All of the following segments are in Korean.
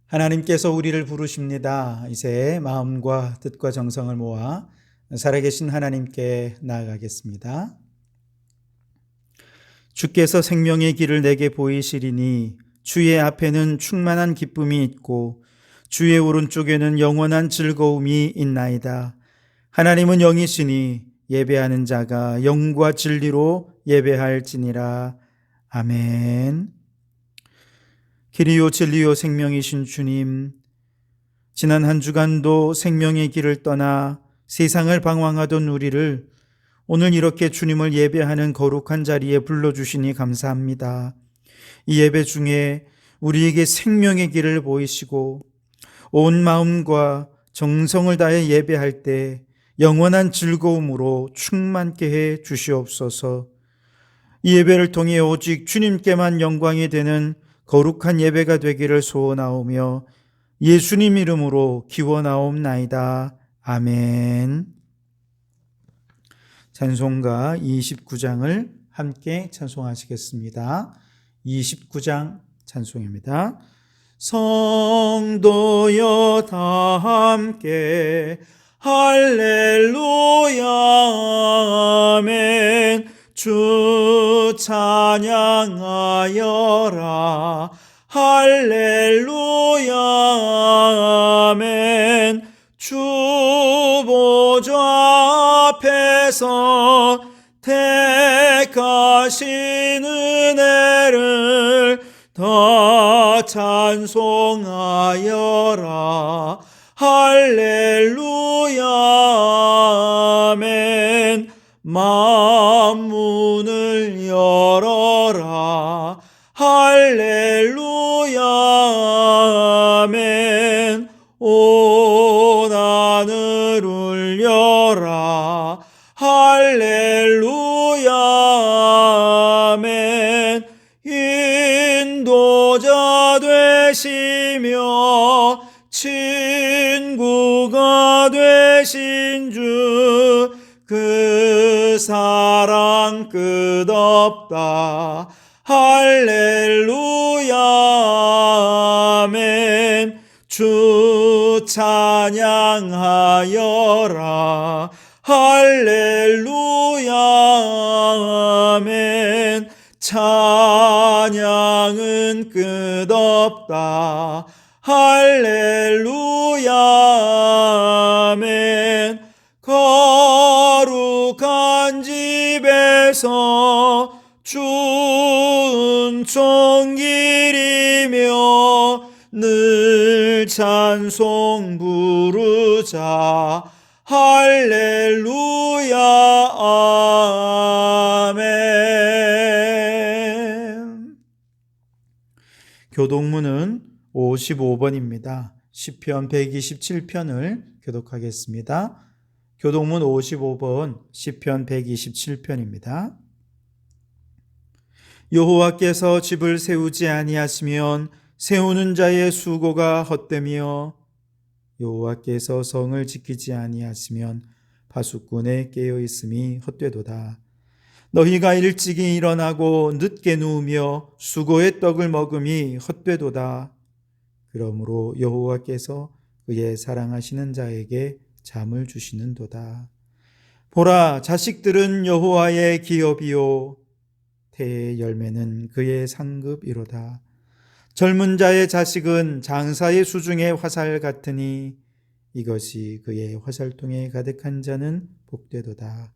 하나님께서 우리를 부르십니다. 이제 마음과 뜻과 정성을 모아 살아계신 하나님께 나아가겠습니다. 주께서 생명의 길을 내게 보이시리니 주의 앞에는 충만한 기쁨이 있고 주의 오른쪽에는 영원한 즐거움이 있나이다. 하나님은 영이시니 예배하는 자가 영과 진리로 예배할지니라. 아멘. 길이요 진리요 생명이신 주님, 지난 한 주간도 생명의 길을 떠나 세상을 방황하던 우리를 오늘 이렇게 주님을 예배하는 거룩한 자리에 불러주시니 감사합니다. 이 예배 중에 우리에게 생명의 길을 보이시고 온 마음과 정성을 다해 예배할 때 영원한 즐거움으로 충만케 해 주시옵소서. 이 예배를 통해 오직 주님께만 영광이 되는 거룩한 예배가 되기를 소원하오며 예수님 이름으로 기원하옵나이다. 아멘. 찬송가 29장을 함께 찬송하시겠습니다. 29장 찬송입니다. 성도여 다 함께 할렐루야 아멘. 주 찬양하여라 할렐루야 아멘. 주 보좌 앞에서 택하신 은혜를 더 찬송하여라 할렐루야 아멘. 만문을 열어라 할렐루야 아멘. 온 하늘 울려라 할렐루야 아멘. 인도자 되시며 친구가 되신 주 그 사랑 끝없다 할렐루야 아멘. 주 찬양하여라 할렐루야 아멘. 찬양은 끝없다 할렐루야 아멘. 거룩한 집에서 주은총 기리며 늘 찬송 부르자 할렐루야 아멘. 교독문은 55번입니다. 시편 127편을 교독하겠습니다. 교독문 55번 시편 127편입니다. 여호와께서 집을 세우지 아니하시면 세우는 자의 수고가 헛되며 여호와께서 성을 지키지 아니하시면 파수꾼의 깨어있음이 헛되도다. 너희가 일찍이 일어나고 늦게 누우며 수고의 떡을 먹음이 헛되도다. 그러므로 여호와께서 그의 사랑하시는 자에게 잠을 주시는도다. 보라, 자식들은 여호와의 기업이요 태의 열매는 그의 상급이로다. 젊은 자의 자식은 장사의 수중의 화살 같으니 이것이 그의 화살통에 가득한 자는 복되도다.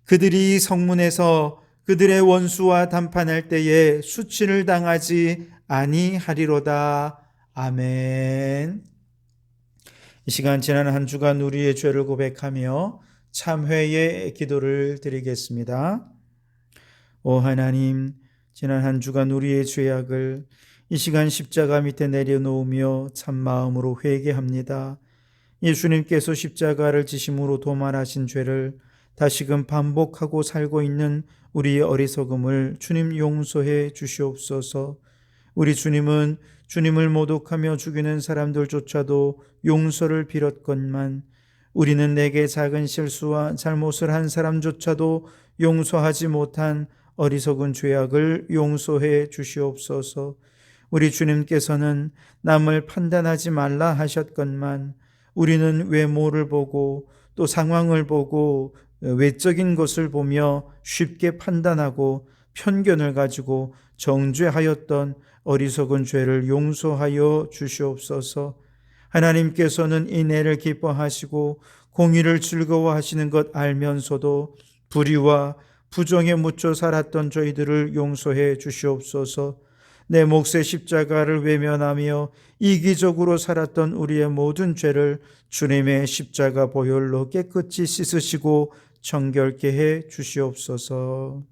그들이 성문에서 그들의 원수와 담판할 때에 수치를 당하지 아니하리로다. 아멘. 이 시간 지난 한 주간 우리의 죄를 고백하며 참회의 기도를 드리겠습니다. 오 하나님, 지난 한 주간 우리의 죄악을 이 시간 십자가 밑에 내려놓으며 참마음으로 회개합니다. 예수님께서 십자가를 지심으로 도말하신 죄를 다시금 반복하고 살고 있는 우리의 어리석음을 주님 용서해 주시옵소서. 우리 주님은 주님을 모독하며 죽이는 사람들조차도 용서를 빌었건만 우리는 내게 작은 실수와 잘못을 한 사람조차도 용서하지 못한 어리석은 죄악을 용서해 주시옵소서. 우리 주님께서는 남을 판단하지 말라 하셨건만 우리는 외모를 보고 또 상황을 보고 외적인 것을 보며 쉽게 판단하고 편견을 가지고 정죄하였던 어리석은 죄를 용서하여 주시옵소서. 하나님께서는 인애를 기뻐하시고 공의를 즐거워하시는 것 알면서도 불의와 부정에 묻혀 살았던 저희들을 용서해 주시옵소서. 내 몫의 십자가를 외면하며 이기적으로 살았던 우리의 모든 죄를 주님의 십자가 보혈로 깨끗이 씻으시고 정결케 해 주시옵소서.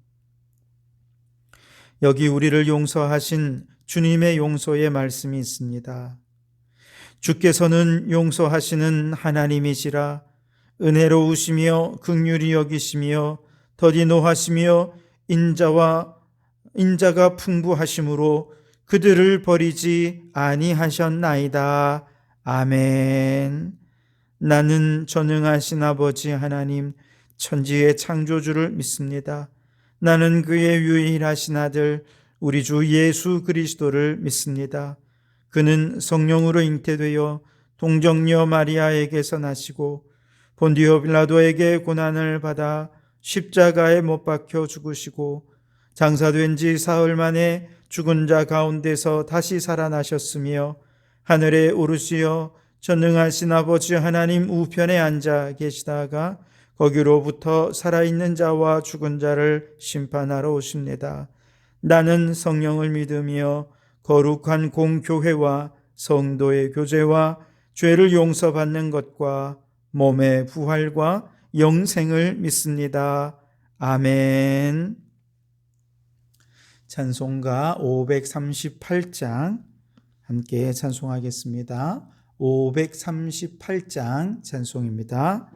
여기 우리를 용서하신 주님의 용서의 말씀이 있습니다. 주께서는 용서하시는 하나님이시라. 은혜로우시며 긍휼히 여기시며 더디 노하시며 인자가 풍부하심으로 그들을 버리지 아니하셨나이다. 아멘. 나는 전능하신 아버지 하나님 천지의 창조주를 믿습니다. 나는 그의 유일하신 아들 우리 주 예수 그리스도를 믿습니다. 그는 성령으로 잉태되어 동정녀 마리아에게서 나시고 본디오 빌라도에게 고난을 받아 십자가에 못 박혀 죽으시고 장사된 지 사흘 만에 죽은 자 가운데서 다시 살아나셨으며 하늘에 오르시어 전능하신 아버지 하나님 우편에 앉아 계시다가 거기로부터 살아있는 자와 죽은 자를 심판하러 오십니다. 나는 성령을 믿으며 거룩한 공교회와 성도의 교제와 죄를 용서받는 것과 몸의 부활과 영생을 믿습니다. 아멘. 찬송가 538장 함께 찬송하겠습니다. 538장 찬송입니다.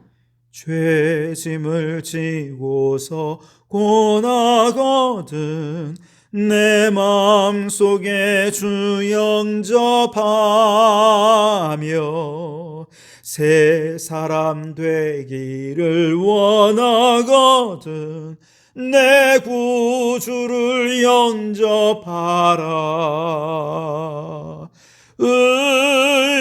죄짐을 지고서 고나거든 내 마음속에 주 영접하며 새 사람 되기를 원하거든 내 구주를 영접하라.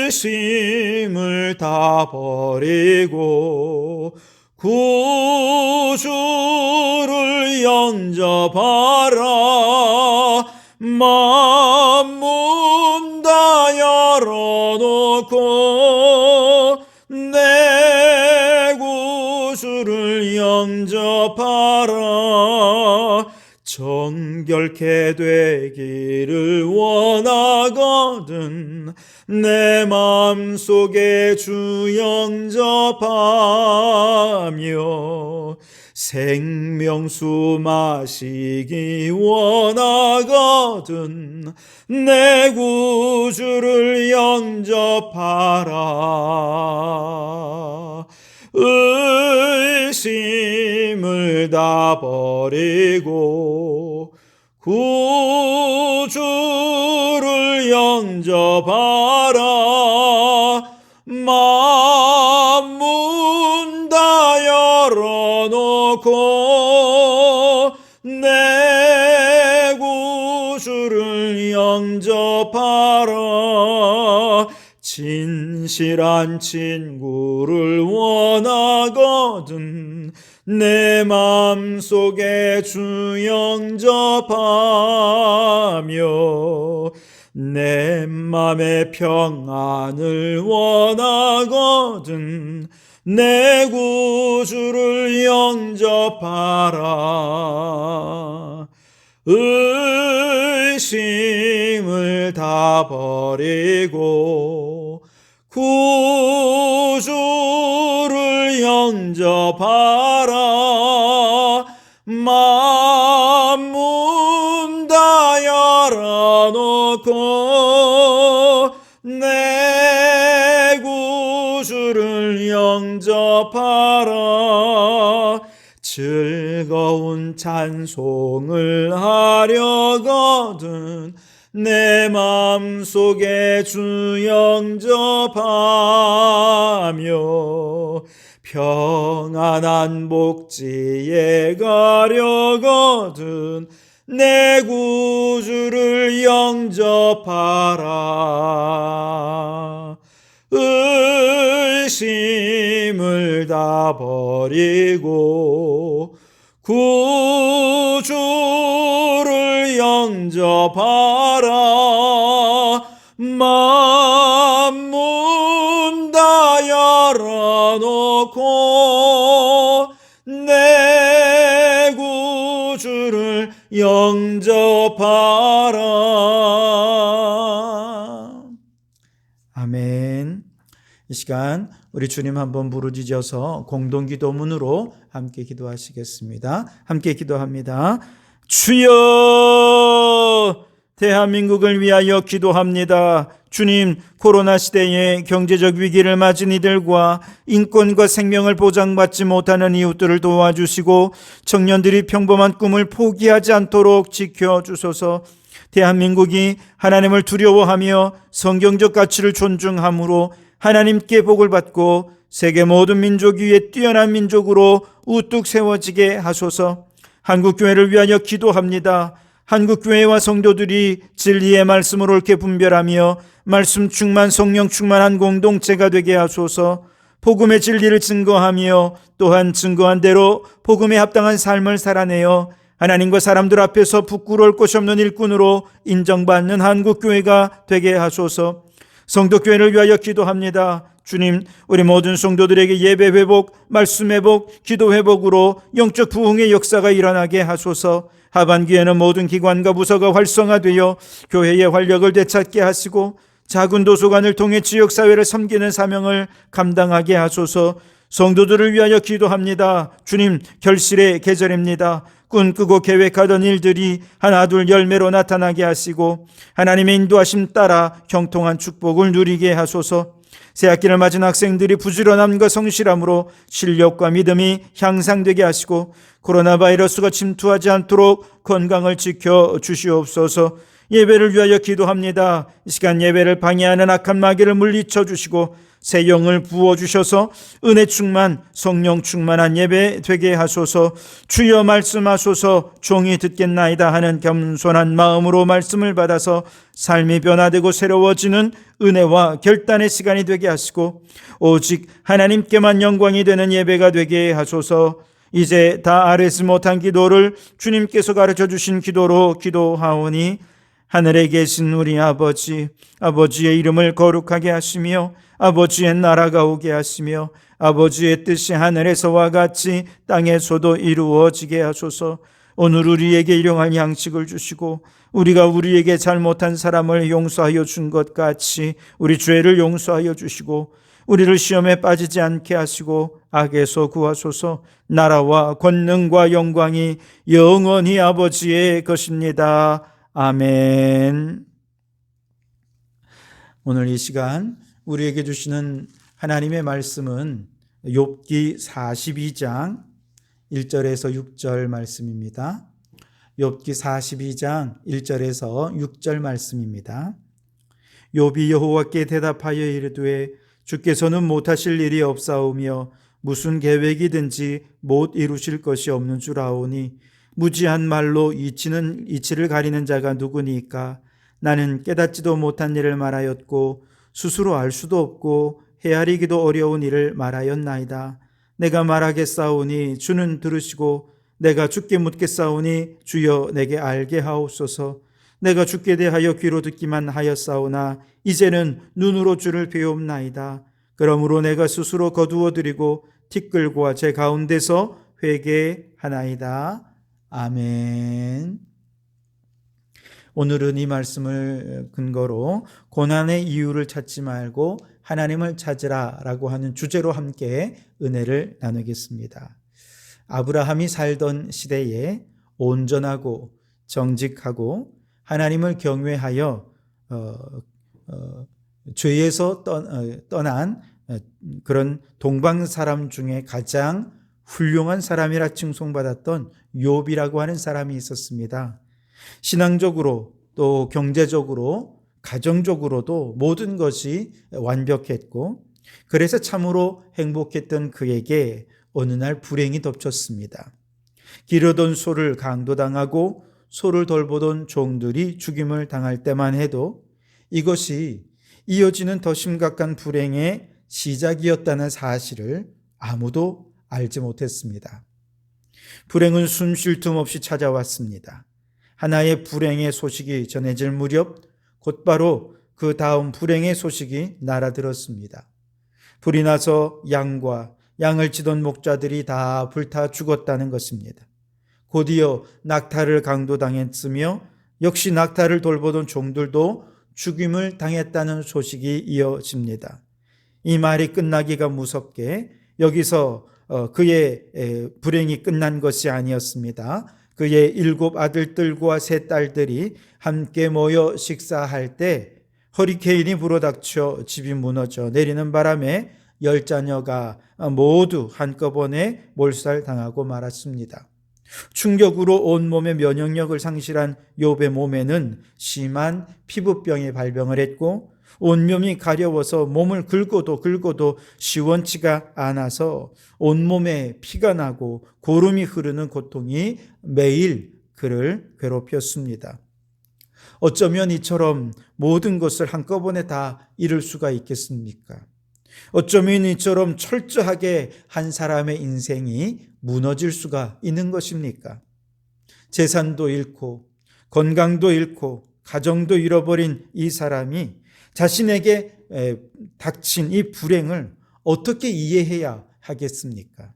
의심을 다 버리고 구주를 영접하라. 마음 문 다 열어놓고 내 구주를 영접하라. 정결케 되기를 원하거든 내 마음속에 주 영접하며 생명수 마시기 원하거든 내 구주를 영접하라. 의심을 다 버리고 구주를 영접하라. 마음 문 다 열어놓고 내 구주를 영접하라. 진실한 친구를 원하거든 내 마음속에 주 영접하며 내 맘의 평안을 원하거든 내 구주를 영접하라. 의심을 다 버리고 구주를 영접하라. 마음 문 다 열어놓고 내 구주를 영접하라. 즐거운 찬송을 하려거든 내 마음속에 주 영접하며 평안한 복지에 가려거든 내 구주를 영접하라. 의심을 다 버리고 구주를 영접하라. 만문 다 열어놓고 내 구주를 영접하라. 아멘. 이 시간 우리 주님 한번 부르짖어서 공동기도문으로 함께 기도하시겠습니다. 함께 기도합니다. 주여, 대한민국을 위하여 기도합니다. 주님, 코로나 시대에 경제적 위기를 맞은 이들과 인권과 생명을 보장받지 못하는 이웃들을 도와주시고 청년들이 평범한 꿈을 포기하지 않도록 지켜주소서. 대한민국이 하나님을 두려워하며 성경적 가치를 존중함으로 하나님께 복을 받고 세계 모든 민족 위에 뛰어난 민족으로 우뚝 세워지게 하소서. 한국교회를 위하여 기도합니다. 한국교회와 성도들이 진리의 말씀을 옳게 분별하며 말씀 충만, 성령 충만한 공동체가 되게 하소서. 복음의 진리를 증거하며 또한 증거한 대로 복음에 합당한 삶을 살아내어 하나님과 사람들 앞에서 부끄러울 것이 없는 일꾼으로 인정받는 한국교회가 되게 하소서. 성도교회를 위하여 기도합니다. 주님, 우리 모든 성도들에게 예배 회복, 말씀 회복, 기도 회복으로 영적 부흥의 역사가 일어나게 하소서. 하반기에는 모든 기관과 부서가 활성화되어 교회의 활력을 되찾게 하시고 작은 도서관을 통해 지역사회를 섬기는 사명을 감당하게 하소서. 성도들을 위하여 기도합니다. 주님, 결실의 계절입니다. 꿈꾸고 계획하던 일들이 하나 둘 열매로 나타나게 하시고 하나님의 인도하심 따라 형통한 축복을 누리게 하소서. 새학기를 맞은 학생들이 부지런함과 성실함으로 실력과 믿음이 향상되게 하시고 코로나 바이러스가 침투하지 않도록 건강을 지켜 주시옵소서. 예배를 위하여 기도합니다. 이 시간 예배를 방해하는 악한 마귀를 물리쳐 주시고 새 영을 부어주셔서 은혜 충만, 성령 충만한 예배 되게 하소서. 주여 말씀하소서. 종이 듣겠나이다 하는 겸손한 마음으로 말씀을 받아서 삶이 변화되고 새로워지는 은혜와 결단의 시간이 되게 하시고 오직 하나님께만 영광이 되는 예배가 되게 하소서. 이제 다 아뢰지 못한 기도를 주님께서 가르쳐 주신 기도로 기도하오니 하늘에 계신 우리 아버지, 아버지의 이름을 거룩하게 하시며 아버지의 나라가 오게 하시며 아버지의 뜻이 하늘에서와 같이 땅에서도 이루어지게 하소서. 오늘 우리에게 일용할 양식을 주시고 우리가 우리에게 잘못한 사람을 용서하여 준 것 같이 우리 죄를 용서하여 주시고 우리를 시험에 빠지지 않게 하시고 악에서 구하소서. 나라와 권능과 영광이 영원히 아버지의 것입니다. 아멘. 오늘 이 시간 우리에게 주시는 하나님의 말씀은 욥기 42장 1절에서 6절 말씀입니다. 욥기 42장 1절에서 6절 말씀입니다. 욥이 여호와께 대답하여 이르되 주께서는 못하실 일이 없사오며 무슨 계획이든지 못 이루실 것이 없는 줄 아오니 무지한 말로 이치를 가리는 자가 누구니까? 나는 깨닫지도 못한 일을 말하였고 스스로 알 수도 없고 헤아리기도 어려운 일을 말하였나이다. 내가 말하겠사오니 주는 들으시고 내가 주께 묻겠사오니 주여 내게 알게 하옵소서. 내가 주께 대하여 귀로 듣기만 하였사오나 이제는 눈으로 주를 배웁나이다. 그러므로 내가 스스로 거두어드리고 티끌과 제 가운데서 회개하나이다. 아멘. 오늘은 이 말씀을 근거로 고난의 이유를 찾지 말고 하나님을 찾으라 라고 하는 주제로 함께 은혜를 나누겠습니다. 아브라함이 살던 시대에 온전하고 정직하고 하나님을 경외하여 죄에서 떠난 그런 동방 사람 중에 가장 훌륭한 사람이라 칭송받았던 욥이라고 하는 사람이 있었습니다. 신앙적으로 또 경제적으로 가정적으로도 모든 것이 완벽했고 그래서 참으로 행복했던 그에게 어느 날 불행이 덮쳤습니다. 기르던 소를 강도당하고 소를 돌보던 종들이 죽임을 당할 때만 해도 이것이 이어지는 더 심각한 불행의 시작이었다는 사실을 아무도 알지 못했습니다. 불행은 숨 쉴 틈 없이 찾아왔습니다. 하나의 불행의 소식이 전해질 무렵 곧바로 그 다음 불행의 소식이 날아들었습니다. 불이 나서 양과 양을 치던 목자들이 다 불타 죽었다는 것입니다. 곧이어 낙타를 강도당했으며 역시 낙타를 돌보던 종들도 죽임을 당했다는 소식이 이어집니다. 이 말이 끝나기가 무섭게 여기서 그의 불행이 끝난 것이 아니었습니다. 그의 7 아들들과 3 딸들이 함께 모여 식사할 때 허리케인이 불어닥쳐 집이 무너져 내리는 바람에 10자녀가 모두 한꺼번에 몰살당하고 말았습니다. 충격으로 온몸의 면역력을 상실한 욥의 몸에는 심한 피부병이 발병을 했고 온몸이 가려워서 몸을 긁어도 시원치가 않아서 온몸에 피가 나고 고름이 흐르는 고통이 매일 그를 괴롭혔습니다. 어쩌면 이처럼 모든 것을 한꺼번에 다 잃을 수가 있겠습니까? 어쩌면 이처럼 철저하게 한 사람의 인생이 무너질 수가 있는 것입니까? 재산도 잃고 건강도 잃고 가정도 잃어버린 이 사람이 자신에게 닥친 이 불행을 어떻게 이해해야 하겠습니까?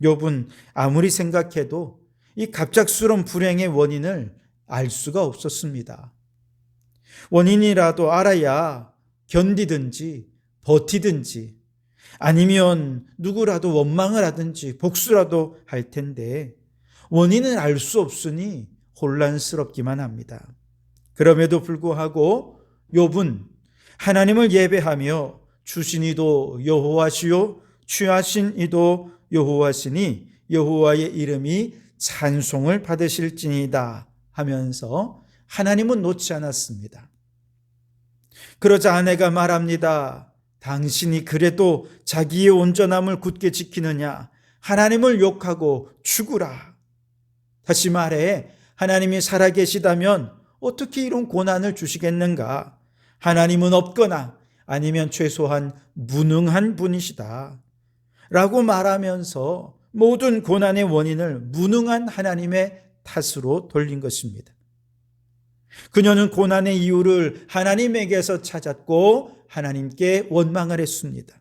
욥은 아무리 생각해도 이 갑작스러운 불행의 원인을 알 수가 없었습니다. 원인이라도 알아야 견디든지 버티든지 아니면 누구라도 원망을 하든지 복수라도 할 텐데 원인을 알 수 없으니 혼란스럽기만 합니다. 그럼에도 불구하고 욥은 하나님을 예배하며 주신 이도 여호와시요 취하신 이도 여호와시니 여호와의 이름이 찬송을 받으실지니이다 하면서 하나님은 놓지 않았습니다. 그러자 아내가 말합니다. 당신이 그래도 자기의 온전함을 굳게 지키느냐? 하나님을 욕하고 죽으라. 다시 말해 하나님이 살아계시다면 어떻게 이런 고난을 주시겠는가? 하나님은 없거나 아니면 최소한 무능한 분이시다. 라고 말하면서 모든 고난의 원인을 무능한 하나님의 탓으로 돌린 것입니다. 그녀는 고난의 이유를 하나님에게서 찾았고 하나님께 원망을 했습니다.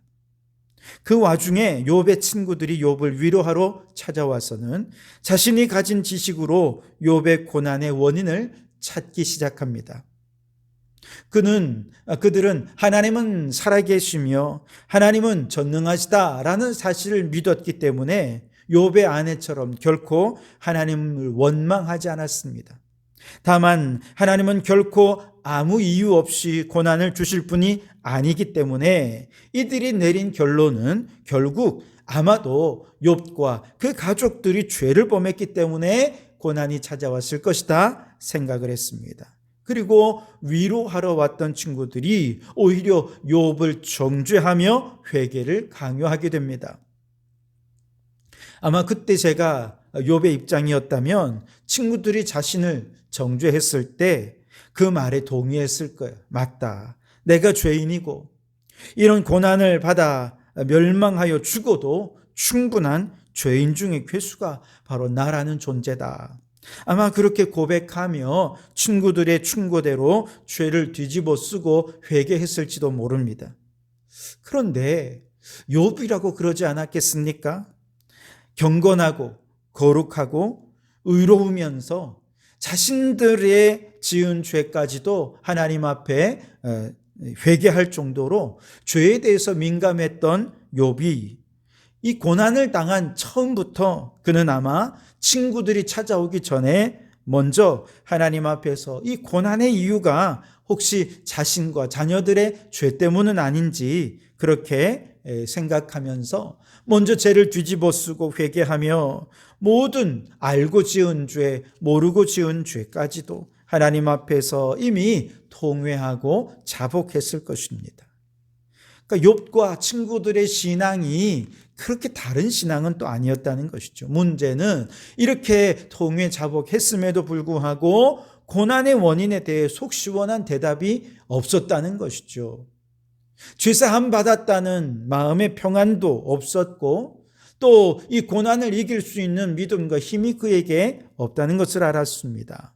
그 와중에 욥의 친구들이 욥을 위로하러 찾아와서는 자신이 가진 지식으로 욥의 고난의 원인을 찾기 시작합니다. 그들은 하나님은 살아계시며 하나님은 전능하시다라는 사실을 믿었기 때문에 욥의 아내처럼 결코 하나님을 원망하지 않았습니다. 다만 하나님은 결코 아무 이유 없이 고난을 주실 분이 아니기 때문에 이들이 내린 결론은 결국 아마도 욥과 그 가족들이 죄를 범했기 때문에 고난이 찾아왔을 것이다 생각을 했습니다. 그리고 위로하러 왔던 친구들이 오히려 욥을 정죄하며 회개를 강요하게 됩니다. 아마 그때 제가 욥의 입장이었다면 친구들이 자신을 정죄했을 때 그 말에 동의했을 거예요. 맞다. 내가 죄인이고 이런 고난을 받아 멸망하여 죽어도 충분한 죄인 중의 괴수가 바로 나라는 존재다. 아마 그렇게 고백하며 친구들의 충고대로 죄를 뒤집어 쓰고 회개했을지도 모릅니다. 그런데 욥이라고 그러지 않았겠습니까? 경건하고 거룩하고 의로우면서 자신들의 지은 죄까지도 하나님 앞에 회개할 정도로 죄에 대해서 민감했던 욥이 이 고난을 당한 처음부터 그는 아마 친구들이 찾아오기 전에 먼저 하나님 앞에서 이 고난의 이유가 혹시 자신과 자녀들의 죄 때문은 아닌지 그렇게 생각하면서 먼저 죄를 뒤집어 쓰고 회개하며 모든 알고 지은 죄, 모르고 지은 죄까지도 하나님 앞에서 이미 통회하고 자복했을 것입니다. 그러니까 욥과 친구들의 신앙이 그렇게 다른 신앙은 또 아니었다는 것이죠. 문제는 이렇게 통회 자복했음에도 불구하고 고난의 원인에 대해 속 시원한 대답이 없었다는 것이죠. 죄사함 받았다는 마음의 평안도 없었고 또 이 고난을 이길 수 있는 믿음과 힘이 그에게 없다는 것을 알았습니다.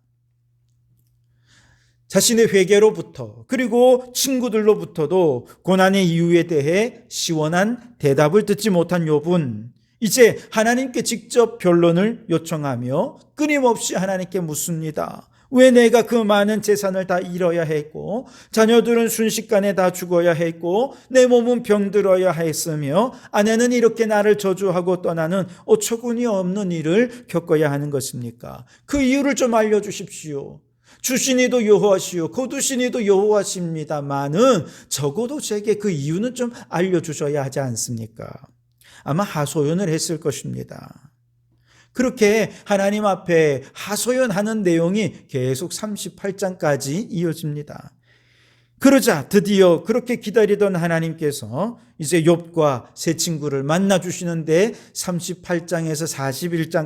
자신의 회개로부터 그리고 친구들로부터도 고난의 이유에 대해 시원한 대답을 듣지 못한 욥은 이제 하나님께 직접 변론을 요청하며 끊임없이 하나님께 묻습니다. 왜 내가 그 많은 재산을 다 잃어야 했고 자녀들은 순식간에 다 죽어야 했고 내 몸은 병들어야 했으며 아내는 이렇게 나를 저주하고 떠나는 어처구니 없는 일을 겪어야 하는 것입니까? 그 이유를 좀 알려주십시오. 주시니도 여호와시요 거두시니도 여호와십니다마는 적어도 제게 그 이유는 좀 알려주셔야 하지 않습니까? 아마 하소연을 했을 것입니다. 그렇게 하나님 앞에 하소연하는 내용이 계속 38장까지 이어집니다. 그러자 드디어 그렇게 기다리던 하나님께서 이제 욥과 세 친구를 만나 주시는데 38장에서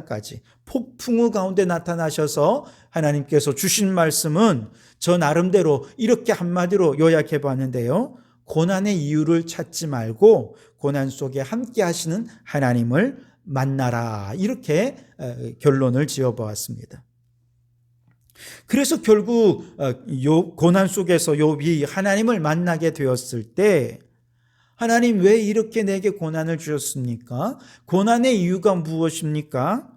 41장까지 폭풍우 가운데 나타나셔서 하나님께서 주신 말씀은 저 나름대로 이렇게 한마디로 요약해 봤는데요. 고난의 이유를 찾지 말고 고난 속에 함께 하시는 하나님을 만나라, 이렇게 결론을 지어보았습니다. 그래서 결국 고난 속에서 욥이 하나님을 만나게 되었을 때 하나님 왜 이렇게 내게 고난을 주셨습니까? 고난의 이유가 무엇입니까?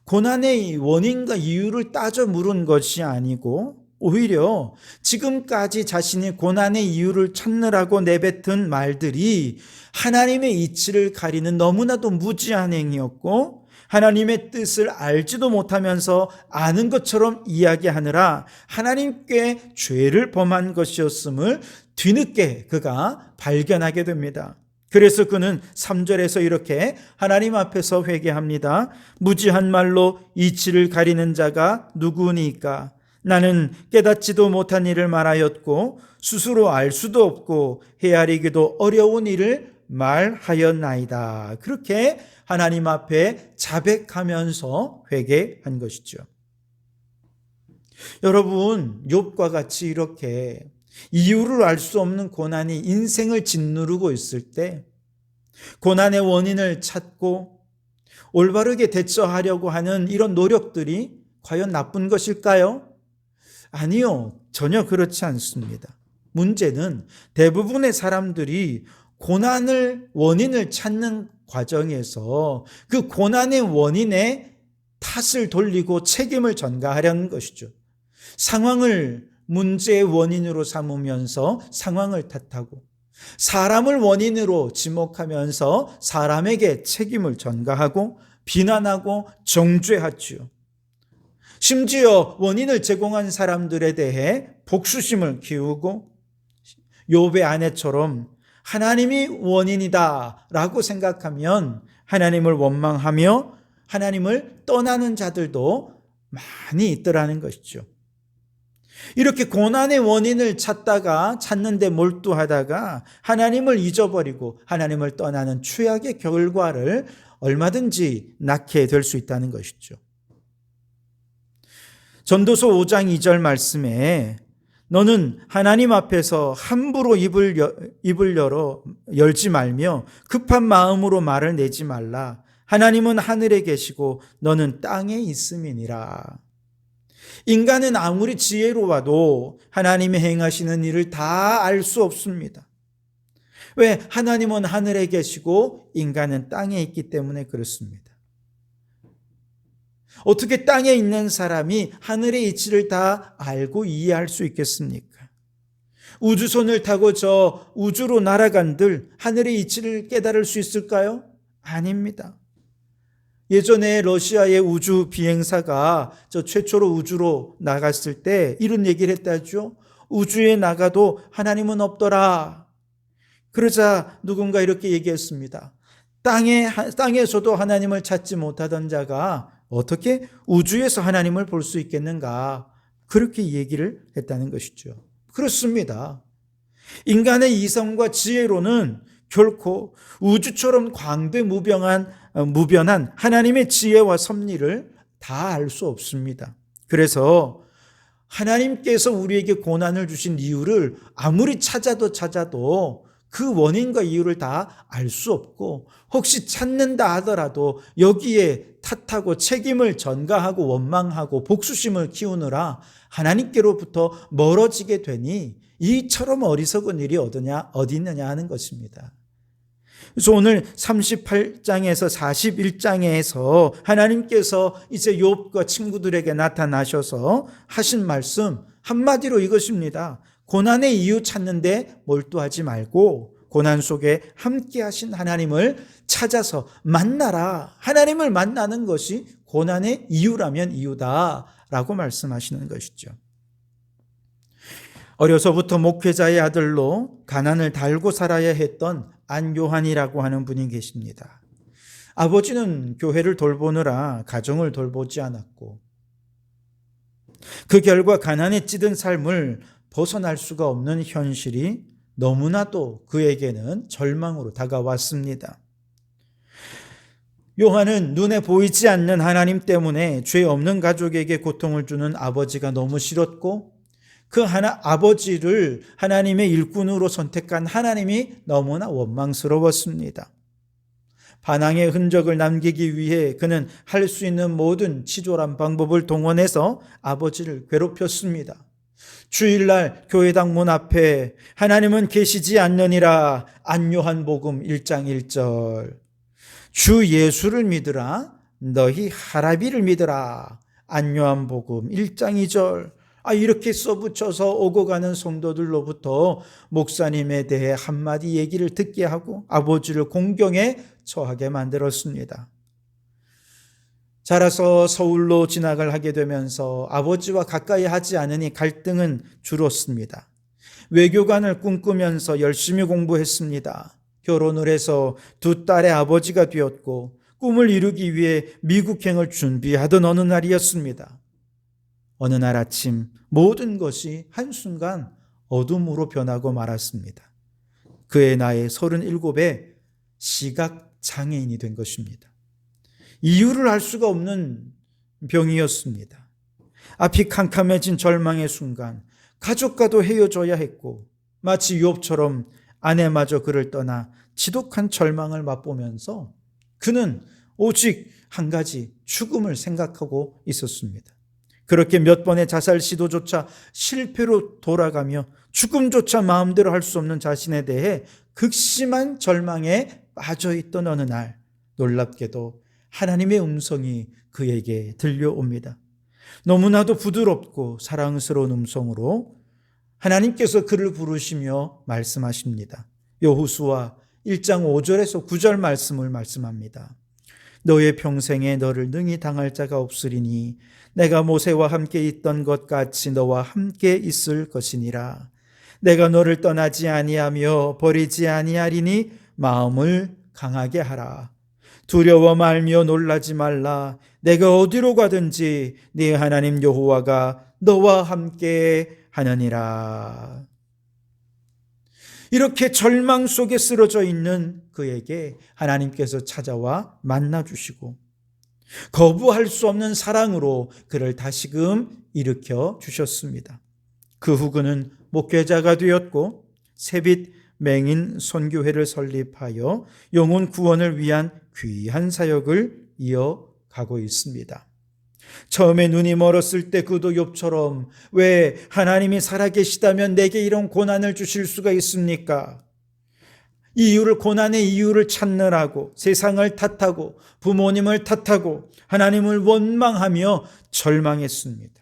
고난의 원인과 이유를 따져 물은 것이 아니고 오히려 지금까지 자신이 고난의 이유를 찾느라고 내뱉은 말들이 하나님의 이치를 가리는 너무나도 무지한 행위였고 하나님의 뜻을 알지도 못하면서 아는 것처럼 이야기하느라 하나님께 죄를 범한 것이었음을 뒤늦게 그가 발견하게 됩니다. 그래서 그는 3절에서 이렇게 하나님 앞에서 회개합니다. 무지한 말로 이치를 가리는 자가 누구니까? 나는 깨닫지도 못한 일을 말하였고 스스로 알 수도 없고 헤아리기도 어려운 일을 말하였나이다. 그렇게 하나님 앞에 자백하면서 회개한 것이죠. 여러분, 욥과 같이 이렇게 이유를 알 수 없는 고난이 인생을 짓누르고 있을 때 고난의 원인을 찾고 올바르게 대처하려고 하는 이런 노력들이 과연 나쁜 것일까요? 아니요, 전혀 그렇지 않습니다. 문제는 대부분의 사람들이 고난을 원인을 찾는 과정에서 그 고난의 원인에 탓을 돌리고 책임을 전가하려는 것이죠. 상황을 문제의 원인으로 삼으면서 상황을 탓하고 사람을 원인으로 지목하면서 사람에게 책임을 전가하고 비난하고 정죄하죠. 심지어 원인을 제공한 사람들에 대해 복수심을 키우고 욥의 아내처럼 하나님이 원인이다라고 생각하면 하나님을 원망하며 하나님을 떠나는 자들도 많이 있더라는 것이죠. 이렇게 고난의 원인을 찾는데 몰두하다가 하나님을 잊어버리고 하나님을 떠나는 최악의 결과를 얼마든지 낳게 될 수 있다는 것이죠. 전도서 5장 2절 말씀에 너는 하나님 앞에서 함부로 입을 열지 말며 급한 마음으로 말을 내지 말라. 하나님은 하늘에 계시고 너는 땅에 있음이니라. 인간은 아무리 지혜로워도 하나님이 행하시는 일을 다 알 수 없습니다. 왜? 하나님은 하늘에 계시고 인간은 땅에 있기 때문에 그렇습니다. 어떻게 땅에 있는 사람이 하늘의 이치를 다 알고 이해할 수 있겠습니까? 우주선을 타고 저 우주로 날아간들 하늘의 이치를 깨달을 수 있을까요? 아닙니다. 예전에 러시아의 우주 비행사가 저 최초로 우주로 나갔을 때 이런 얘기를 했다죠. 우주에 나가도 하나님은 없더라. 그러자 누군가 이렇게 얘기했습니다. 땅에서도 하나님을 찾지 못하던 자가 어떻게 우주에서 하나님을 볼 수 있겠는가? 그렇게 얘기를 했다는 것이죠. 그렇습니다. 인간의 이성과 지혜로는 결코 우주처럼 광대무변한 하나님의 지혜와 섭리를 다 알 수 없습니다. 그래서 하나님께서 우리에게 고난을 주신 이유를 아무리 찾아도 그 원인과 이유를 다 알 수 없고, 혹시 찾는다 하더라도 여기에 탓하고 책임을 전가하고 원망하고 복수심을 키우느라 하나님께로부터 멀어지게 되니 이처럼 어리석은 일이 어디 있느냐 하는 것입니다. 그래서 오늘 38장에서 41장에서 하나님께서 이제 욥과 친구들에게 나타나셔서 하신 말씀 한마디로 이것입니다. 고난의 이유 찾는데 몰두하지 말고 고난 속에 함께 하신 하나님을 찾아서 만나라. 하나님을 만나는 것이 고난의 이유라면 이유다라고 말씀하시는 것이죠. 어려서부터 목회자의 아들로 가난을 달고 살아야 했던 안요한이라고 하는 분이 계십니다. 아버지는 교회를 돌보느라 가정을 돌보지 않았고, 그 결과 가난에 찌든 삶을 벗어날 수가 없는 현실이 너무나도 그에게는 절망으로 다가왔습니다. 요한은 눈에 보이지 않는 하나님 때문에 죄 없는 가족에게 고통을 주는 아버지가 너무 싫었고, 그 아버지를 하나님의 일꾼으로 선택한 하나님이 너무나 원망스러웠습니다. 반항의 흔적을 남기기 위해 그는 할 수 있는 모든 치졸한 방법을 동원해서 아버지를 괴롭혔습니다. 주일날 교회당 문 앞에 하나님은 계시지 않느니라 안요한복음 1장 1절, 주 예수를 믿으라 너희 하라비를 믿으라 안요한복음 1장 2절, 이렇게 써붙여서 오고 가는 성도들로부터 목사님에 대해 한마디 얘기를 듣게 하고 아버지를 공경에 처하게 만들었습니다. 자라서 서울로 진학을 하게 되면서 아버지와 가까이 하지 않으니 갈등은 줄었습니다. 외교관을 꿈꾸면서 열심히 공부했습니다. 결혼을 해서 두 딸의 아버지가 되었고, 꿈을 이루기 위해 미국행을 준비하던 어느 날이었습니다. 어느 날 아침 모든 것이 한순간 어둠으로 변하고 말았습니다. 그의 나이 37에 시각장애인이 된 것입니다. 이유를 알 수가 없는 병이었습니다. 앞이 캄캄해진 절망의 순간 가족과도 헤어져야 했고, 마치 욥처럼 아내마저 그를 떠나 지독한 절망을 맛보면서 그는 오직 한 가지 죽음을 생각하고 있었습니다. 그렇게 몇 번의 자살 시도조차 실패로 돌아가며 죽음조차 마음대로 할 수 없는 자신에 대해 극심한 절망에 빠져있던 어느 날, 놀랍게도 하나님의 음성이 그에게 들려옵니다. 너무나도 부드럽고 사랑스러운 음성으로 하나님께서 그를 부르시며 말씀하십니다. 여호수아 1장 5절에서 9절 말씀을 말씀합니다. 너의 평생에 너를 능히 당할 자가 없으리니 내가 모세와 함께 있던 것 같이 너와 함께 있을 것이니라. 내가 너를 떠나지 아니하며 버리지 아니하리니 마음을 강하게 하라. 두려워 말며 놀라지 말라. 내가 어디로 가든지 네 하나님 여호와가 너와 함께 하느니라. 이렇게 절망 속에 쓰러져 있는 그에게 하나님께서 찾아와 만나주시고 거부할 수 없는 사랑으로 그를 다시금 일으켜 주셨습니다. 그 후 그는 목회자가 되었고 세빛 맹인 선교회를 설립하여 영혼 구원을 위한 귀한 사역을 이어가고 있습니다. 처음에 눈이 멀었을 때 그도 욥처럼 왜 하나님이 살아계시다면 내게 이런 고난을 주실 수가 있습니까? 고난의 이유를 찾느라고 세상을 탓하고 부모님을 탓하고 하나님을 원망하며 절망했습니다.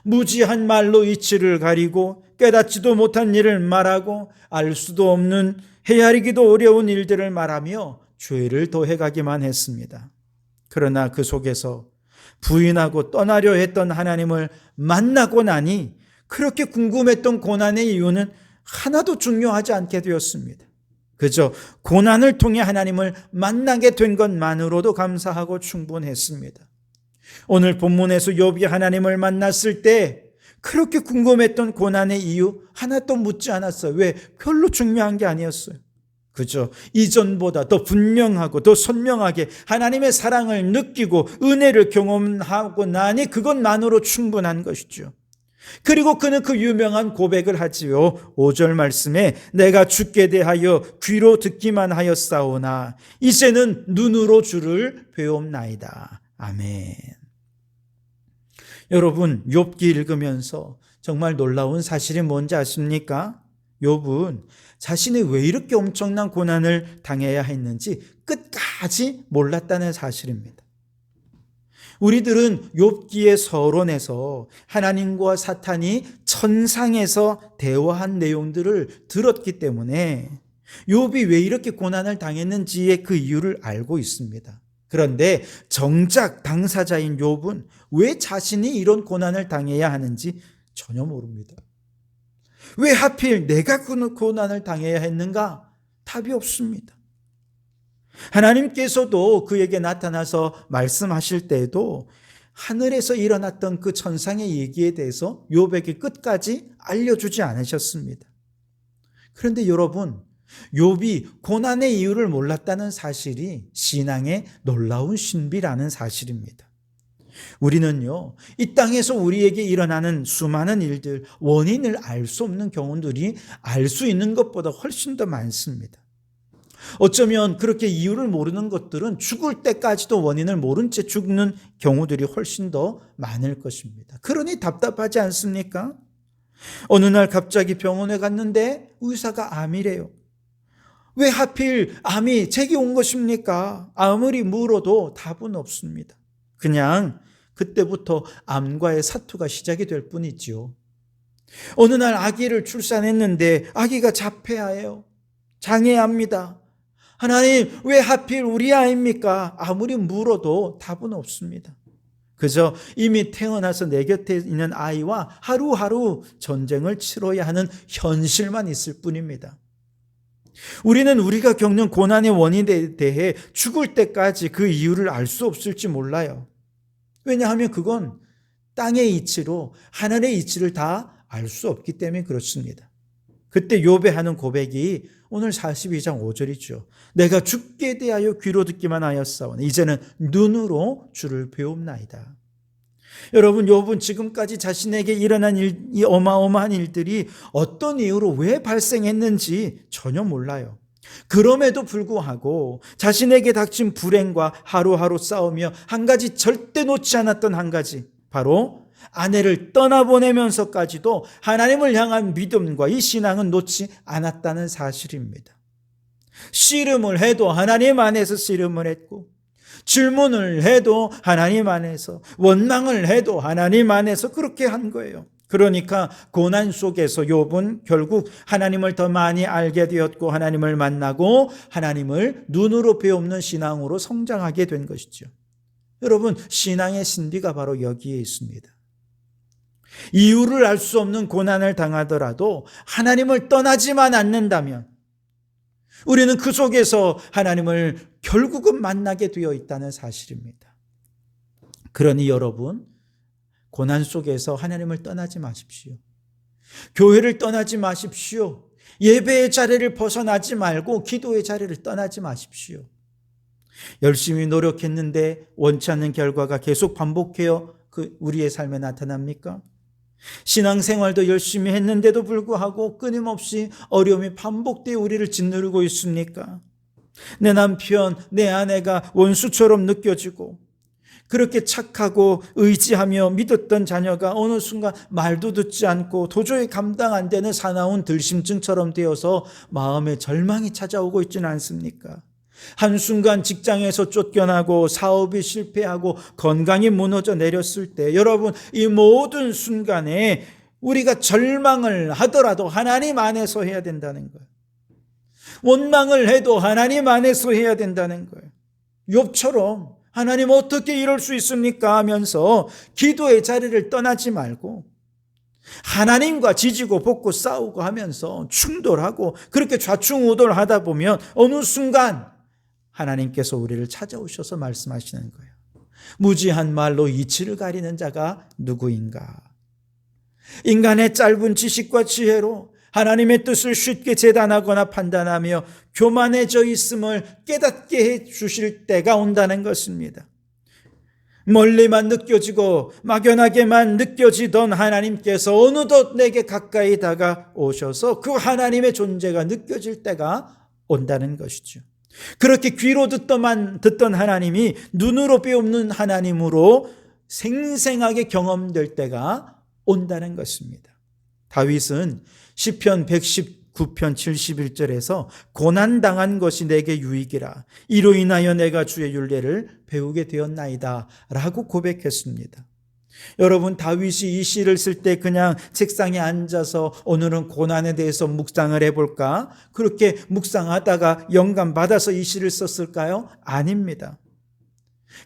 무지한 말로 이치를 가리고 깨닫지도 못한 일을 말하고 알 수도 없는 헤아리기도 어려운 일들을 말하며 죄를 더해가기만 했습니다. 그러나 그 속에서 부인하고 떠나려 했던 하나님을 만나고 나니 그렇게 궁금했던 고난의 이유는 하나도 중요하지 않게 되었습니다. 그저 고난을 통해 하나님을 만나게 된 것만으로도 감사하고 충분했습니다. 오늘 본문에서 욥이 하나님을 만났을 때 그렇게 궁금했던 고난의 이유 하나도 묻지 않았어요. 왜? 별로 중요한 게 아니었어요. 그죠? 이전보다 더 분명하고 더 선명하게 하나님의 사랑을 느끼고 은혜를 경험하고 나니 그것만으로 충분한 것이죠. 그리고 그는 그 유명한 고백을 하지요. 5절 말씀에 내가 주께 대하여 귀로 듣기만 하였사오나 이제는 눈으로 주를 배움나이다. 아멘. 여러분, 욥기 읽으면서 정말 놀라운 사실이 뭔지 아십니까? 욥은 자신이 왜 이렇게 엄청난 고난을 당해야 했는지 끝까지 몰랐다는 사실입니다. 우리들은 욥기의 서론에서 하나님과 사탄이 천상에서 대화한 내용들을 들었기 때문에 욥이 왜 이렇게 고난을 당했는지의 그 이유를 알고 있습니다. 그런데 정작 당사자인 욥은 왜 자신이 이런 고난을 당해야 하는지 전혀 모릅니다. 왜 하필 내가 그 고난을 당해야 했는가? 답이 없습니다. 하나님께서도 그에게 나타나서 말씀하실 때에도 하늘에서 일어났던 그 천상의 얘기에 대해서 욥에게 끝까지 알려주지 않으셨습니다. 그런데 여러분, 욥이 고난의 이유를 몰랐다는 사실이 신앙의 놀라운 신비라는 사실입니다. 우리는요, 이 땅에서 우리에게 일어나는 수많은 일들, 원인을 알 수 없는 경우들이 알 수 있는 것보다 훨씬 더 많습니다. 어쩌면 그렇게 이유를 모르는 것들은 죽을 때까지도 원인을 모른 채 죽는 경우들이 훨씬 더 많을 것입니다. 그러니 답답하지 않습니까? 어느 날 갑자기 병원에 갔는데 의사가 암이래요. 왜 하필 암이 제게 온 것입니까? 아무리 물어도 답은 없습니다. 그냥 그때부터 암과의 사투가 시작이 될 뿐이지요. 어느 날 아기를 출산했는데 아기가 자폐아예요. 장애합니다. 하나님, 왜 하필 우리 아이입니까? 아무리 물어도 답은 없습니다. 그저 이미 태어나서 내 곁에 있는 아이와 하루하루 전쟁을 치러야 하는 현실만 있을 뿐입니다. 우리는 우리가 겪는 고난의 원인에 대해 죽을 때까지 그 이유를 알 수 없을지 몰라요. 왜냐하면 그건 땅의 이치로 하늘의 이치를 다 알 수 없기 때문에 그렇습니다. 그때 욥이 하는 고백이 오늘 42장 5절이죠. 내가 주께 대하여 귀로 듣기만 하였사오니 이제는 눈으로 주를 배움나이다. 여러분, 욥은 지금까지 자신에게 일어난 이 어마어마한 일들이 어떤 이유로 왜 발생했는지 전혀 몰라요. 그럼에도 불구하고 자신에게 닥친 불행과 하루하루 싸우며 한 가지 절대 놓지 않았던 한 가지, 바로 아내를 떠나보내면서까지도 하나님을 향한 믿음과 이 신앙은 놓지 않았다는 사실입니다. 씨름을 해도 하나님 안에서 씨름을 했고, 질문을 해도 하나님 안에서, 원망을 해도 하나님 안에서 그렇게 한 거예요. 그러니까 고난 속에서 욥은 결국 하나님을 더 많이 알게 되었고 하나님을 만나고 하나님을 눈으로 배우는 신앙으로 성장하게 된 것이죠. 여러분, 신앙의 신비가 바로 여기에 있습니다. 이유를 알 수 없는 고난을 당하더라도 하나님을 떠나지만 않는다면 우리는 그 속에서 하나님을 결국은 만나게 되어 있다는 사실입니다. 그러니 여러분, 고난 속에서 하나님을 떠나지 마십시오. 교회를 떠나지 마십시오. 예배의 자리를 벗어나지 말고 기도의 자리를 떠나지 마십시오. 열심히 노력했는데 원치 않는 결과가 계속 반복해요. 우리의 삶에 나타납니까? 신앙생활도 열심히 했는데도 불구하고 끊임없이 어려움이 반복되어 우리를 짓누르고 있습니까? 내 남편, 내 아내가 원수처럼 느껴지고 그렇게 착하고 의지하며 믿었던 자녀가 어느 순간 말도 듣지 않고 도저히 감당 안 되는 사나운 들심증처럼 되어서 마음에 절망이 찾아오고 있지는 않습니까? 한순간 직장에서 쫓겨나고 사업이 실패하고 건강이 무너져 내렸을 때 여러분, 이 모든 순간에 우리가 절망을 하더라도 하나님 안에서 해야 된다는 거예요. 원망을 해도 하나님 안에서 해야 된다는 거예요. 욥처럼 하나님 어떻게 이럴 수 있습니까 하면서 기도의 자리를 떠나지 말고 하나님과 지지고 볶고 싸우고 하면서 충돌하고 그렇게 좌충우돌하다 보면 어느 순간 하나님께서 우리를 찾아오셔서 말씀하시는 거예요. 무지한 말로 이치를 가리는 자가 누구인가? 인간의 짧은 지식과 지혜로 하나님의 뜻을 쉽게 재단하거나 판단하며 교만해져 있음을 깨닫게 해 주실 때가 온다는 것입니다. 멀리만 느껴지고 막연하게만 느껴지던 하나님께서 어느덧 내게 가까이 다가오셔서 그 하나님의 존재가 느껴질 때가 온다는 것이죠. 그렇게 귀로 듣던 하나님이 눈으로 배우는 하나님으로 생생하게 경험될 때가 온다는 것입니다. 다윗은 시편 119편 71절에서 고난당한 것이 내게 유익이라 이로 인하여 내가 주의 율례를 배우게 되었나이다 라고 고백했습니다. 여러분, 다윗이 이 시를 쓸 때 그냥 책상에 앉아서 오늘은 고난에 대해서 묵상을 해볼까? 그렇게 묵상하다가 영감받아서 이 시를 썼을까요? 아닙니다.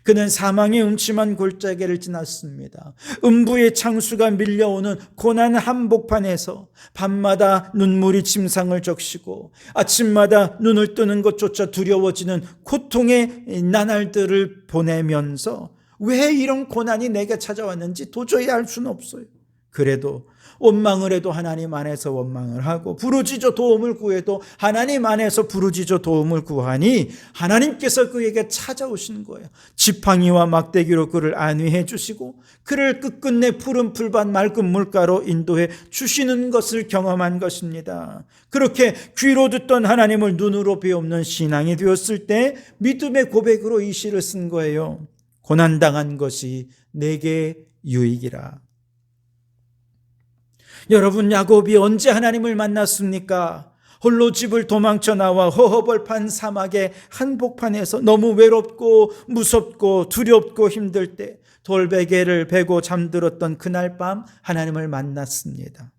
그는 사망의 음침한 골짜기를 지났습니다. 음부의 창수가 밀려오는 고난 한복판에서 밤마다 눈물이 침상을 적시고 아침마다 눈을 뜨는 것조차 두려워지는 고통의 나날들을 보내면서 왜 이런 고난이 내게 찾아왔는지 도저히 알 수는 없어요. 그래도 원망을 해도 하나님 안에서 원망을 하고 부르짖어 도움을 구해도 하나님 안에서 부르짖어 도움을 구하니 하나님께서 그에게 찾아오신 거예요. 지팡이와 막대기로 그를 안위해 주시고 그를 끝끝내 푸른 풀밭 맑은 물가로 인도해 주시는 것을 경험한 것입니다. 그렇게 귀로 듣던 하나님을 눈으로 배우는 신앙이 되었을 때 믿음의 고백으로 이 시를 쓴 거예요. 고난당한 것이 내게 유익이라. 여러분, 야곱이 언제 하나님을 만났습니까? 홀로 집을 도망쳐 나와 허허벌판 사막의 한복판에서 너무 외롭고 무섭고 두렵고 힘들 때 돌베개를 베고 잠들었던 그날 밤 하나님을 만났습니다.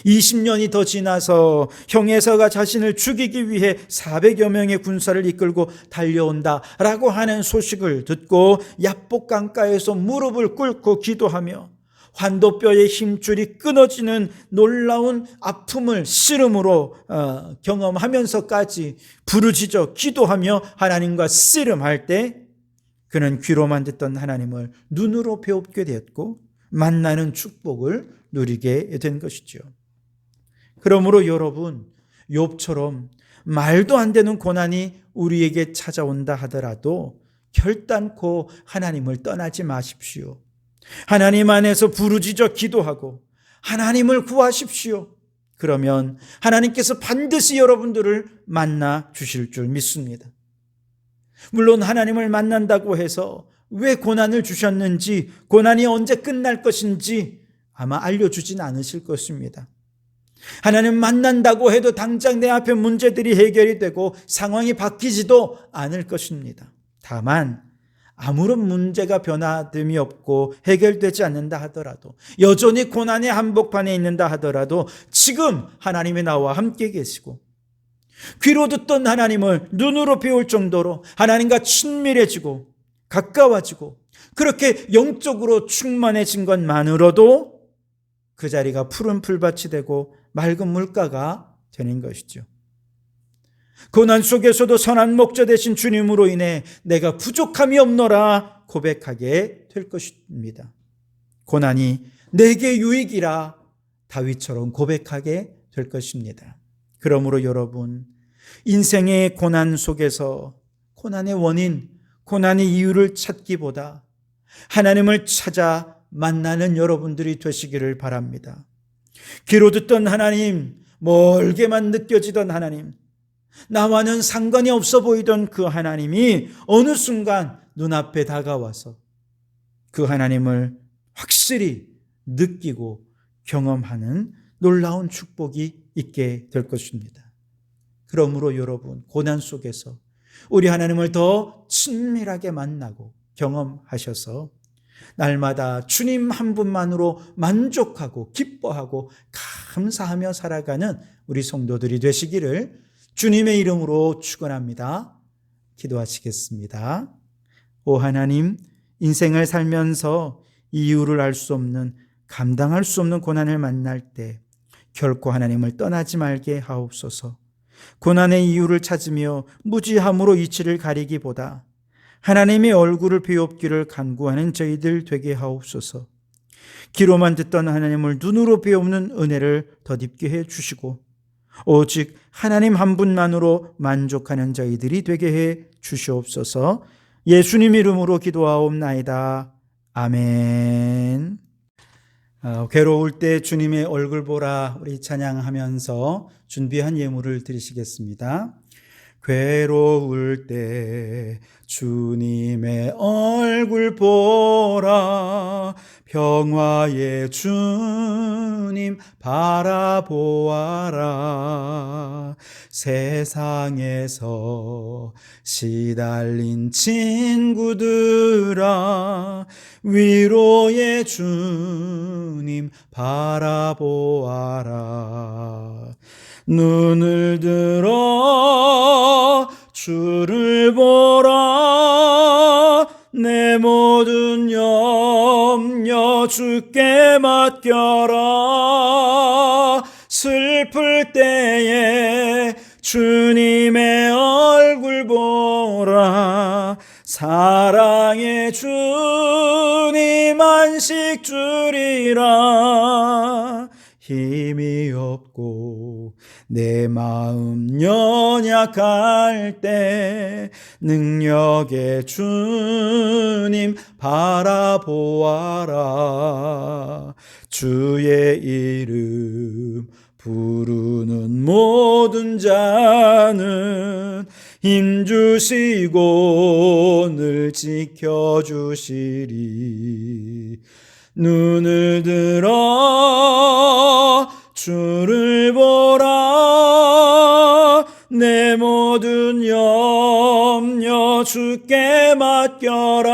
20년이 더 지나서 형에서가 자신을 죽이기 위해 400여 명의 군사를 이끌고 달려온다라고 하는 소식을 듣고 야복 강가에서 무릎을 꿇고 기도하며 환도뼈의 힘줄이 끊어지는 놀라운 아픔을 씨름으로 경험하면서까지 부르짖어 기도하며 하나님과 씨름할 때 그는 귀로만 듣던 하나님을 눈으로 배우게 되었고 만나는 축복을 누리게 된 것이죠. 그러므로 여러분, 욥처럼 말도 안 되는 고난이 우리에게 찾아온다 하더라도 결단코 하나님을 떠나지 마십시오. 하나님 안에서 부르짖어 기도하고 하나님을 구하십시오. 그러면 하나님께서 반드시 여러분들을 만나 주실 줄 믿습니다. 물론 하나님을 만난다고 해서 왜 고난을 주셨는지, 고난이 언제 끝날 것인지 아마 알려주진 않으실 것입니다. 하나님 만난다고 해도 당장 내 앞에 문제들이 해결이 되고 상황이 바뀌지도 않을 것입니다. 다만 아무런 문제가 변화됨이 없고 해결되지 않는다 하더라도, 여전히 고난의 한복판에 있는다 하더라도 지금 하나님이 나와 함께 계시고 귀로 듣던 하나님을 눈으로 배울 정도로 하나님과 친밀해지고 가까워지고 그렇게 영적으로 충만해진 것만으로도 그 자리가 푸른 풀밭이 되고 맑은 물가가 되는 것이죠. 고난 속에서도 선한 목자 되신 주님으로 인해 내가 부족함이 없노라 고백하게 될 것입니다. 고난이 내게 유익이라 다윗처럼 고백하게 될 것입니다. 그러므로 여러분, 인생의 고난 속에서 고난의 원인, 고난의 이유를 찾기보다 하나님을 찾아 만나는 여러분들이 되시기를 바랍니다. 귀로 듣던 하나님, 멀게만 느껴지던 하나님, 나와는 상관이 없어 보이던 그 하나님이 어느 순간 눈앞에 다가와서 그 하나님을 확실히 느끼고 경험하는 놀라운 축복이 있게 될 것입니다. 그러므로 여러분, 고난 속에서 우리 하나님을 더 친밀하게 만나고 경험하셔서 날마다 주님 한 분만으로 만족하고 기뻐하고 감사하며 살아가는 우리 성도들이 되시기를 주님의 이름으로 축원합니다. 기도하시겠습니다. 오 하나님, 인생을 살면서 이유를 알 수 없는, 감당할 수 없는 고난을 만날 때 결코 하나님을 떠나지 말게 하옵소서. 고난의 이유를 찾으며 무지함으로 이치를 가리기보다 하나님의 얼굴을 배웁기를 간구하는 저희들 되게 하옵소서. 귀로만 듣던 하나님을 눈으로 배우는 은혜를 덧입게 해 주시고 오직 하나님 한 분만으로 만족하는 저희들이 되게 해 주시옵소서. 예수님 이름으로 기도하옵나이다. 아멘. 괴로울 때 주님의 얼굴 보라, 우리 찬양하면서 준비한 예물을 드리시겠습니다. 괴로울 때 주님의 얼굴 보라, 평화의 주님 바라보아라. 세상에서 시달린 친구들아, 위로의 주님 바라보아라. 눈을 들어 주를 보라, 내 모든 염려 주께 맡겨라. 슬플 때에 주님의 얼굴 보라, 사랑의 주님 안식 주리라. 힘이 없고 내 마음 연약할 때 능력의 주님 바라보아라. 주의 이름 부르는 모든 자는 힘주시고 늘 지켜주시리. 눈을 들어 주를 보라, 내 모든 염려 주께 맡겨라.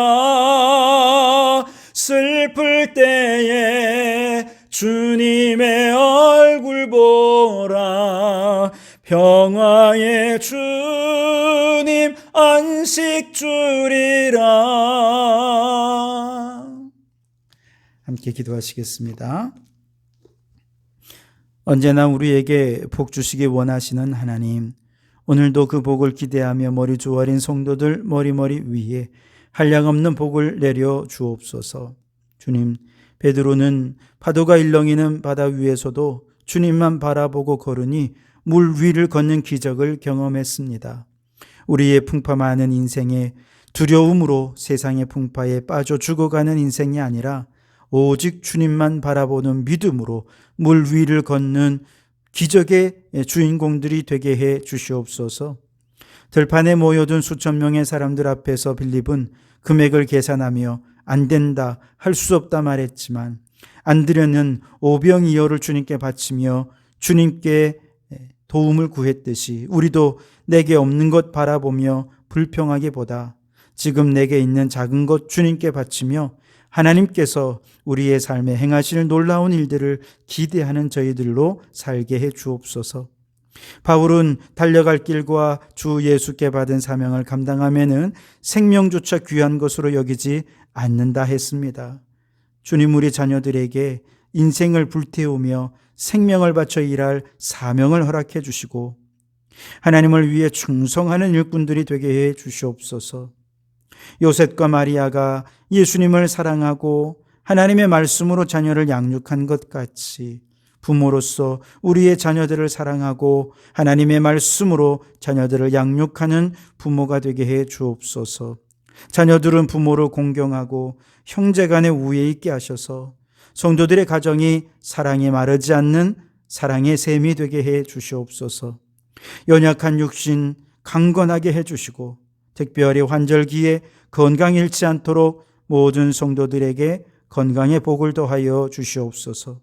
슬플 때에 주님의 얼굴 보라, 평화의 주님 안식 주리라. 함께 기도하시겠습니다. 언제나 우리에게 복 주시기 원하시는 하나님, 오늘도 그 복을 기대하며 머리 조아린 성도들 머리머리 위에 한량없는 복을 내려 주옵소서. 주님, 베드로는 파도가 일렁이는 바다 위에서도 주님만 바라보고 걸으니 물 위를 걷는 기적을 경험했습니다. 우리의 풍파 많은 인생에 두려움으로 세상의 풍파에 빠져 죽어가는 인생이 아니라 오직 주님만 바라보는 믿음으로 물 위를 걷는 기적의 주인공들이 되게 해 주시옵소서. 들판에 모여든 수천 명의 사람들 앞에서 빌립은 금액을 계산하며 안 된다, 할 수 없다 말했지만 안 드려는 오병이어를 주님께 바치며 주님께 도움을 구했듯이 우리도 내게 없는 것 바라보며 불평하기보다 지금 내게 있는 작은 것 주님께 바치며 하나님께서 우리의 삶에 행하실 놀라운 일들을 기대하는 저희들로 살게 해 주옵소서. 바울은 달려갈 길과 주 예수께 받은 사명을 감당하면은 생명조차 귀한 것으로 여기지 않는다 했습니다. 주님, 우리 자녀들에게 인생을 불태우며 생명을 바쳐 일할 사명을 허락해 주시고 하나님을 위해 충성하는 일꾼들이 되게 해 주시옵소서. 요셉과 마리아가 예수님을 사랑하고 하나님의 말씀으로 자녀를 양육한 것 같이 부모로서 우리의 자녀들을 사랑하고 하나님의 말씀으로 자녀들을 양육하는 부모가 되게 해 주옵소서. 자녀들은 부모를 공경하고 형제간에 우애 있게 하셔서 성도들의 가정이 사랑에 마르지 않는 사랑의 샘이 되게 해 주시옵소서. 연약한 육신 강건하게 해 주시고 특별히 환절기에 건강 잃지 않도록 모든 성도들에게 건강의 복을 더하여 주시옵소서.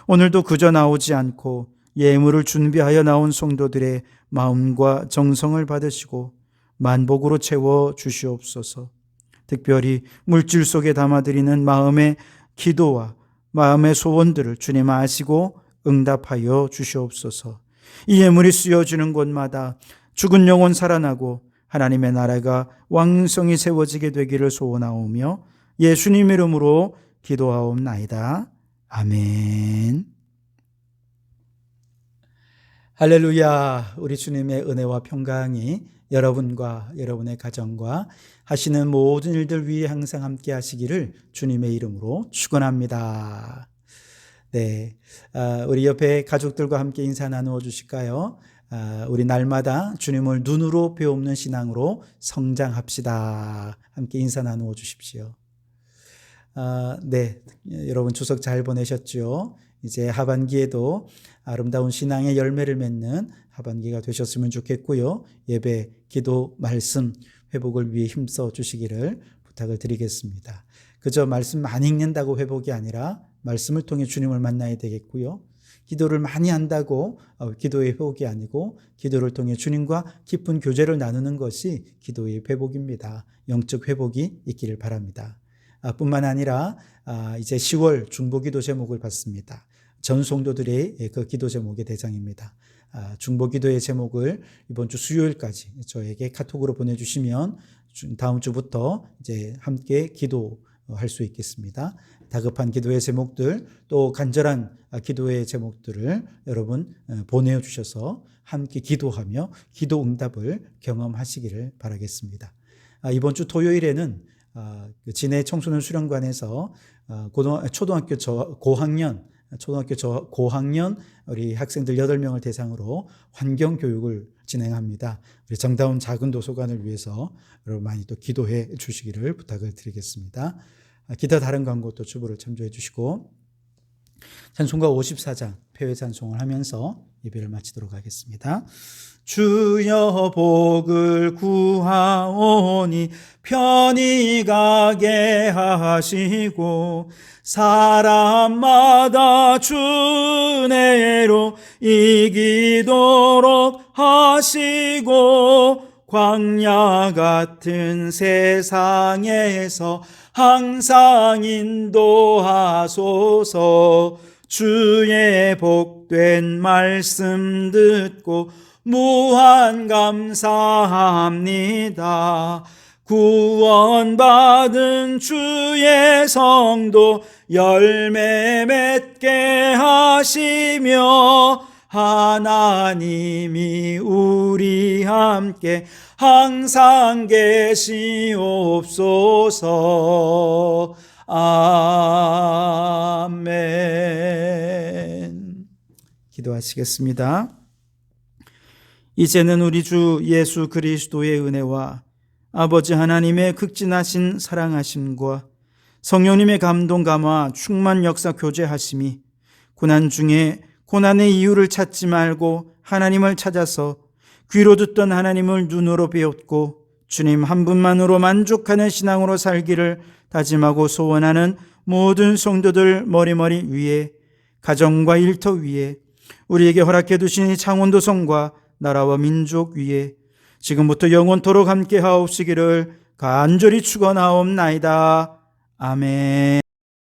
오늘도 그저 나오지 않고 예물을 준비하여 나온 성도들의 마음과 정성을 받으시고 만복으로 채워 주시옵소서. 특별히 물질 속에 담아드리는 마음의 기도와 마음의 소원들을 주님 아시고 응답하여 주시옵소서. 이 예물이 쓰여지는 곳마다 죽은 영혼 살아나고 하나님의 나라가 왕성히 세워지게 되기를 소원하오며 예수님 이름으로 기도하옵나이다. 아멘. 할렐루야. 우리 주님의 은혜와 평강이 여러분과 여러분의 가정과 하시는 모든 일들 위에 항상 함께 하시기를 주님의 이름으로 축원합니다. 네, 우리 옆에 가족들과 함께 인사 나누어 주실까요? 우리 날마다 주님을 눈으로 배우는 신앙으로 성장합시다. 함께 인사 나누어 주십시오. 네, 여러분 추석 잘 보내셨죠? 이제 하반기에도 아름다운 신앙의 열매를 맺는 하반기가 되셨으면 좋겠고요. 예배, 기도, 말씀 회복을 위해 힘써 주시기를 부탁을 드리겠습니다. 그저 말씀만 읽는다고 회복이 아니라 말씀을 통해 주님을 만나야 되겠고요. 기도를 많이 한다고 기도의 회복이 아니고 기도를 통해 주님과 깊은 교제를 나누는 것이 기도의 회복입니다. 영적 회복이 있기를 바랍니다. 뿐만 아니라 이제 10월 중보기도 제목을 받습니다. 전 성도들의 그 기도 제목의 대상입니다. 중보기도의 제목을 이번 주 수요일까지 저에게 카톡으로 보내주시면 다음 주부터 이제 함께 기도할 수 있겠습니다. 다급한 기도의 제목들 또 간절한 기도의 제목들을 여러분 보내주셔서 함께 기도하며 기도 응답을 경험하시기를 바라겠습니다. 이번 주 토요일에는 진해 청소년 수련관에서 초등학교 고학년 우리 학생들 8명을 대상으로 환경교육을 진행합니다. 우리 정다운 작은 도서관을 위해서 여러분 많이 또 기도해 주시기를 부탁을 드리겠습니다. 기타 다른 광고도 주부를 참조해 주시고 찬송가 54장 폐회 찬송을 하면서 예배를 마치도록 하겠습니다. 주여 복을 구하오니 편히 가게 하시고 사람마다 주 은혜로 이기도록 하시고 광야 같은 세상에서 항상 인도하소서. 주의 복된 말씀 듣고 무한 감사합니다. 구원받은 주의 성도 열매 맺게 하시며 하나님이 우리 함께 항상 계시옵소서. 아멘. 기도하시겠습니다. 이제는 우리 주 예수 그리스도의 은혜와 아버지 하나님의 극진하신 사랑하심과 성령님의 감동 감화 충만 역사 교제하심이 고난 중에 고난의 이유를 찾지 말고 하나님을 찾아서 귀로 듣던 하나님을 눈으로 배웠고 주님 한 분만으로 만족하는 신앙으로 살기를 다짐하고 소원하는 모든 성도들 머리머리 위에 가정과 일터 위에 우리에게 허락해 두신 창원도 성과 나라와 민족 위에 지금부터 영원토록 함께 하옵시기를 간절히 축원하옵나이다. 아멘.